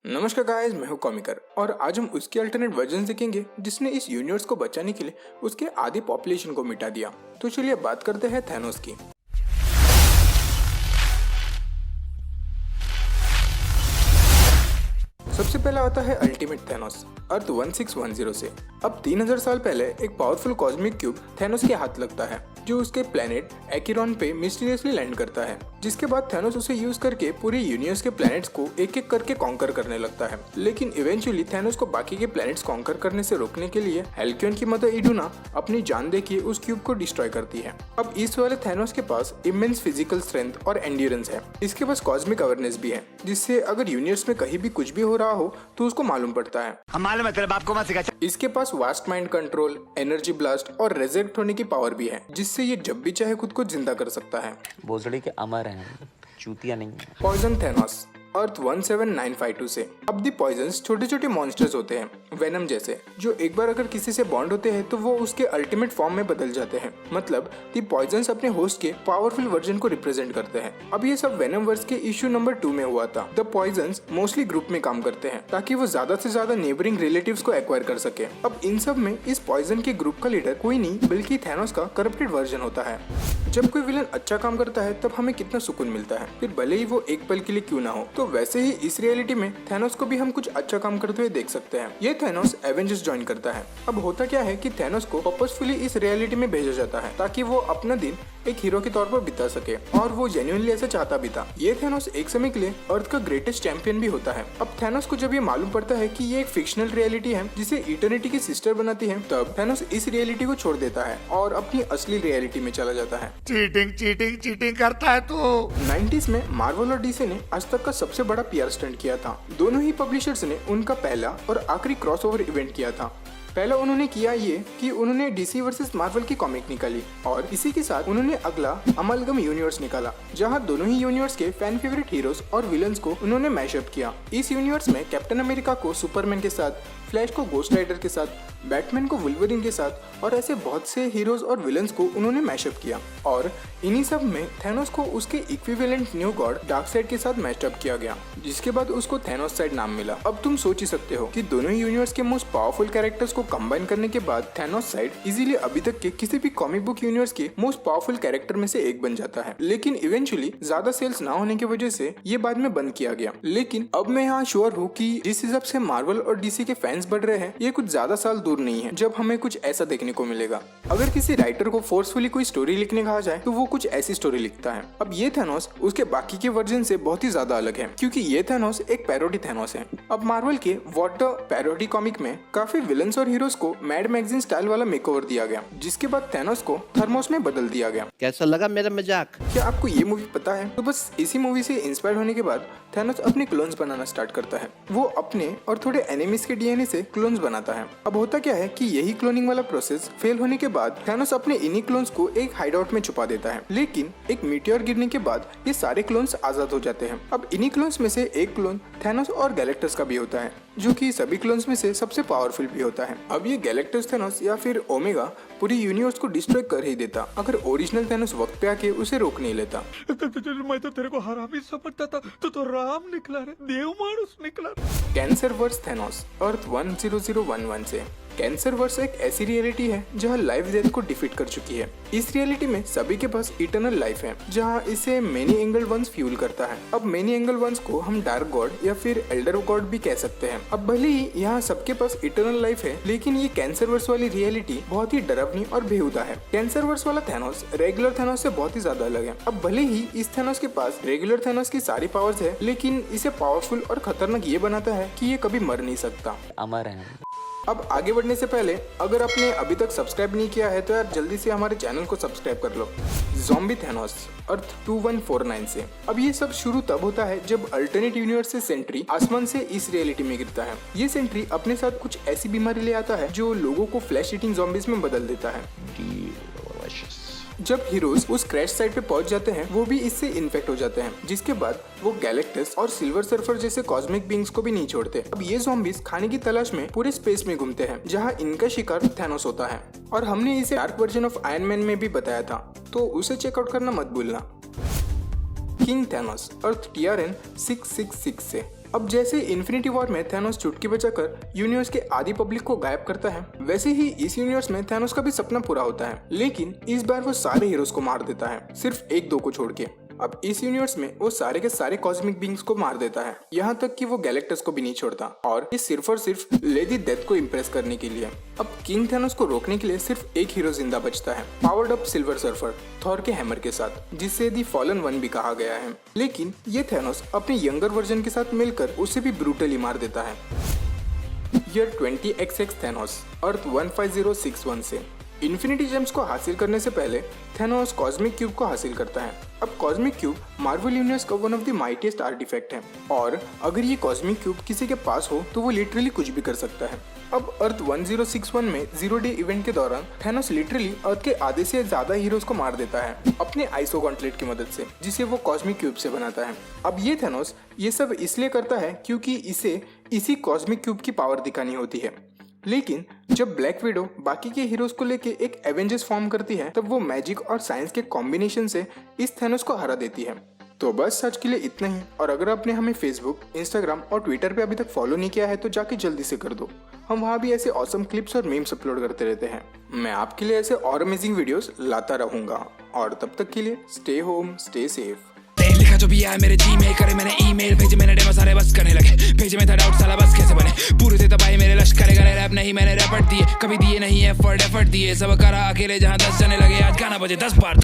नमस्कार गाइस, मैं हूं कॉमिकर और आज हम उसके अल्टरनेट वर्जन देखेंगे जिसने इस यूनिवर्स को बचाने के लिए उसके आधी पॉपुलेशन को मिटा दिया। तो चलिए बात करते हैं थैनोस की। सबसे पहला आता है अल्टीमेट थैनोस अर्थ 1610 से। अब 3000 साल पहले एक पावरफुल कॉस्मिक क्यूब थैनोस के हाथ लगता है जो उसके प्लेनेट एक्यूरॉन पे मिस्टीरियसली लैंड करता है, जिसके बाद थैनोस उसे यूज करके पूरे यूनिवर्स के प्लैनेट्स को एक एक करके कॉन्कर करने लगता है। लेकिन इवेंचुअली थैनोस को बाकी के प्लैनेट्स कॉन्कर करने से रोकने के लिए हेल्क्योन की मदर इडुना अपनी जान देके उस क्यूब को डिस्ट्रॉय करती है। अब इस वाले थैनोस के पास इमेंस फिजिकल स्ट्रेंथ और एंड्योरेंस है। इसके पास कॉस्मिक अवेयरनेस भी है, जिससे अगर यूनिवर्स में कहीं भी कुछ भी हो रहा हो तो उसको मालूम पड़ता है। इसके पास vast mind control, energy blast और रेजरेक्ट होने की पावर भी है, जिससे ये जब भी चाहे खुद को जिंदा कर सकता है। भोसड़ी के अमर हैं, चूतिया नहीं। पॉइजन थैनोस अर्थ 17952 से। अब दी पॉइजन्स छोटे छोटे मॉन्स्टर्स होते हैं वेनम जैसे, जो एक बार अगर किसी से बॉन्ड होते हैं तो वो उसके अल्टीमेट फॉर्म में बदल जाते हैं। मतलब दी पॉइजन्स अपने होस्ट के पावरफुल वर्जन को रिप्रेजेंट करते हैं। अब ये सब वेनम वर्स के इश्यू नंबर 2 में हुआ था। द पॉइजन्स मोस्टली ग्रुप में काम करते हैं ताकि वो ज्यादा से ज्यादा नेबरिंग रिलेटिव्स को एक्वायर कर सके। अब इन सब में इस पॉइजन के ग्रुप का लीडर कोई नहीं बल्कि थैनोस का करप्टेड वर्जन होता है। जब कोई विलन अच्छा काम करता है तब हमें कितना सुकून मिलता है, फिर भले ही वो एक पल के लिए क्यों ना हो। तो वैसे ही इस रियलिटी में थैनोस को भी हम कुछ अच्छा काम करते हुए देख सकते हैं। ये थैनोस एवेंजर्स ज्वाइन करता है। अब होता क्या है कि थैनोस को पर्पसफुली इस रियलिटी में भेजा जाता है ताकि वो अपना दिन एक हीरो के तौर पर बिता सके, और वो जेन्युइनली ऐसा चाहता भी था। ये थैनोस एक समय के लिए अर्थ का ग्रेटेस्ट चैंपियन भी होता है। अब थैनोस को जब ये मालूम पड़ता है कि ये एक फिक्शनल रियलिटी है जिसे इटर्निटी की सिस्टर बनाती है, तब थैनोस इस रियलिटी को छोड़ देता है और अपनी असली रियलिटी में चला जाता है। चीटिंग करता है तो 90s में मार्वल और डीसी ने आज तक का सबसे बड़ा पीआर स्टंट किया था। दोनों ही पब्लिशर्स ने उनका पहला और आखिरी क्रॉसओवर इवेंट किया था। पहला उन्होंने किया ये कि उन्होंने डीसी वर्सेस मार्वल की कॉमिक निकाली, और इसी के साथ उन्होंने अगला अमलगम यूनिवर्स निकाला, जहां दोनों ही यूनिवर्स के फैन फेवरेट हीरोज और विलन्स को उन्होंने मैशअप किया। इस यूनिवर्स में कैप्टन अमेरिका को सुपरमैन के साथ, फ्लैश को गोस्ट राइडर के साथ, बैटमैन को वुल्वरीन के साथ, और ऐसे बहुत से हीरोज और विलन्स को उन्होंने मैशअप किया। और इन्हीं सब में थैनोस को उसके इक्विवेलेंट न्यू गॉड डार्कसाइड के साथ मैचअप किया गया, जिसके बाद उसको थैनोस साइड नाम मिला। अब तुम सोच ही सकते हो कि दोनों ही यूनिवर्स के मोस्ट पावरफुल कैरेक्टर्स को कंबाइन करने के बाद थैनोस साइड इजीली अभी तक के किसी भी कॉमिक बुक यूनिवर्स के मोस्ट पावरफुल कैरेक्टर में से एक बन जाता है। लेकिन इवेंचुअली ज्यादा सेल्स ना होने की वजह से ये बाद में बंद किया गया। लेकिन अब मैं यहाँ श्योर हूँ कि जिस हिसाब से मार्वल और डीसी के फैंस बढ़ रहे हैं, ये कुछ ज्यादा साल दूर नहीं है जब हमें कुछ ऐसा देखने को मिलेगा। अगर किसी राइटर को फोर्सफुली कोई स्टोरी लिखने कहा जाए तो वो कुछ ऐसी स्टोरी लिखता है। अब ये थैनोस उसके बाकी के वर्जन से बहुत ही ज्यादा अलग है, क्योंकि ये थैनोस एक पैरोडी थैनोस है। अब मार्वल के वॉट पैरोडी कॉमिक में काफी विलन्स और हीरोज को मैड मैगजीन स्टाइल वाला मेकओवर दिया गया, जिसके बाद थैनोस को थर्मोस में बदल दिया गया। कैसा लगा मेरा मजाक? क्या आपको ये मूवी पता है? तो बस इसी मूवी से इंस्पायर होने के बाद थैनोस अपने क्लोन्स बनाना स्टार्ट करता है। वो अपने और थोड़े एनिमीज के डीएनए से क्लोन्स बनाता है। अब होता क्या है कि यही क्लोनिंग वाला प्रोसेस फेल होने के बाद थैनोस अपने इन्हीं क्लोन्स को एक हाइडआउट में छुपा देता है। लेकिन एक मीटियोर गिरने के बाद ये सारे क्लोन्स आजाद हो जाते हैं। अब इन्हीं क्लोन्स में से एक क्लोन थैनोस और गैलेक्टस का भी होता है, जो कि सभी क्लोन्स में से सबसे पावरफुल भी होता है। अब ये गैलेक्टस थैनोस या फिर ओमेगा पूरी यूनिवर्स को डिस्ट्रॉय कर ही देता अगर ओरिजिनल थैनोस वक्त पे आके उसे रोक नहीं लेता। मैं तो तेरे को हरामी समझता था, तो राम निकला रे, देव मानुस निकला। कैंसर वर्स थैनोस अर्थ 10011 से। कैंसर वर्स एक ऐसी रियलिटी है जहां लाइफ डेथ को डिफीट कर चुकी है। इस रियलिटी में सभी के पास इटर्नल लाइफ है, जहां इसे मेनी एंगल वंस फ्यूल करता है। अब मेनी एंगल वंस को हम डार्क गॉड या फिर एल्डर गॉड भी कह सकते हैं। अब भले ही यहाँ सबके पास इटर्नल लाइफ है, लेकिन ये कैंसर वर्स वाली रियलिटी बहुत ही डरावनी और बेहुदा है। कैंसर वर्स वाला थैनोस रेगुलर थैनोस से बहुत ही ज्यादा अलग है। अब भले ही इस थैनोस के पास रेगुलर थैनोस की सारी पावर्स है, लेकिन इसे पावरफुल और खतरनाक ये बनाता है कि ये कभी मर नहीं सकता। अमर हैं। अब आगे बढ़ने से पहले अगर आपने अभी तक सब्सक्राइब नहीं किया है तो यार जल्दी से हमारे चैनल को सब्सक्राइब कर लो। ज़ॉम्बी थैनोस अर्थ 2149 से। अब ये सब शुरू तब होता है जब अल्टरनेट यूनिवर्स से सेंट्री आसमान से इस रियलिटी में गिरता है। ये सेंट्री अपने साथ कुछ ऐसी बीमारी ले आता है जो लोगों को फ्लैश ईटिंग ज़ॉम्बीज में बदल देता है। जब हीरोज उस क्रैश साइट पे पहुंच जाते हैं, वो भी इससे इन्फेक्ट हो जाते हैं, जिसके बाद वो गैलेक्टस और सिल्वर सर्फर जैसे कॉस्मिक बीइंग्स को भी नहीं छोड़ते। अब ये ज़ॉम्बीज खाने की तलाश में पूरे स्पेस में घूमते हैं, जहां इनका शिकार थैनोस होता है। और हमने इसे dark version of iron man में भी बताया था, तो उसे चेकआउट करना मत भूलना। किंग थैनोस अर्थ TRN 666 से। अब जैसे इन्फिनिटी वॉर में थैनोस चुटकी बजाकर यूनिवर्स के आधी पब्लिक को गायब करता है, वैसे ही इस यूनिवर्स में थैनोस का भी सपना पूरा होता है, लेकिन इस बार वो सारे हीरोज को मार देता है, सिर्फ एक दो को छोड़ के। अब इस यूनिवर्स में वो सारे के सारे कॉस्मिक बीइंग्स को मार देता है, यहाँ तक कि वो गैलेक्टस को भी नहीं छोड़ता, और ये सिर्फ और सिर्फ लेडी डेथ को इम्प्रेस करने के लिए। अब किंग थैनोस को रोकने के लिए सिर्फ एक हीरो जिंदा बचता है, powered up silver surfer Thor के हैमर के साथ, जिसे दी फॉलन वन भी कहा गया है। लेकिन ये थैनोस अपने यंगर वर्जन के साथ मिलकर उसे भी ब्रूटली मार देता है। ईयर 20XX थैनोस अर्थ 15061 से। इन्फिनिटी जेम्स को हासिल करने से पहले थैनोस कॉस्मिक क्यूब को हासिल करता है। अब कॉस्मिक क्यूब मार्वल यूनिवर्स का one of the mightiest artifact है, और अगर ये कॉस्मिक क्यूब किसी के पास हो तो वो लिटरली कुछ भी कर सकता है। अब अर्थ 1061 में 0 डे इवेंट के दौरान थैनोस लिटरली अर्थ के आधे से ज्यादा हीरोज को मार देता है अपने आइसो गॉन्टलेट की मदद से, जिसे वो कॉस्मिक क्यूब से बनाता है। अब ये थैनोस ये सब इसलिए करता है क्योंकि इसे इसी कॉस्मिक क्यूब की पावर दिखानी होती है। लेकिन जब ब्लैक विडो बाकी के हीरोज को लेके एक एवेंजर्स फॉर्म करती है, तब वो मैजिक और साइंस के कॉम्बिनेशन से इस थैनोस को हरा देती है। तो बस आज के लिए इतना ही, और अगर आपने हमें फेसबुक, इंस्टाग्राम और ट्विटर पे अभी तक फॉलो नहीं किया है तो जाके जल्दी से कर दो। हम वहाँ भी ऐसे ऑसम क्लिप्स और मीम्स अपलोड करते रहते हैं। मैं आपके लिए ऐसे और अमेजिंग वीडियोस लाता रहूंगा, और तब तक के लिए स्टे होम, स्टे सेफ। लिखा जो भी है मेरे जीमेल करे, मैंने ईमेल भेजे, मैंने डेमो सारे बस करने लगे, भेजे में था डाउट साला बस कैसे बने, पूरे थे तबाही मेरे लश्कर करे, रैप नहीं मैंने रैपर्ट दिए, कभी दिए नहीं एफर्ट दिए, सब करा अकेले जहाँ 10 जने लगे, आज गाना बजे 10 बार।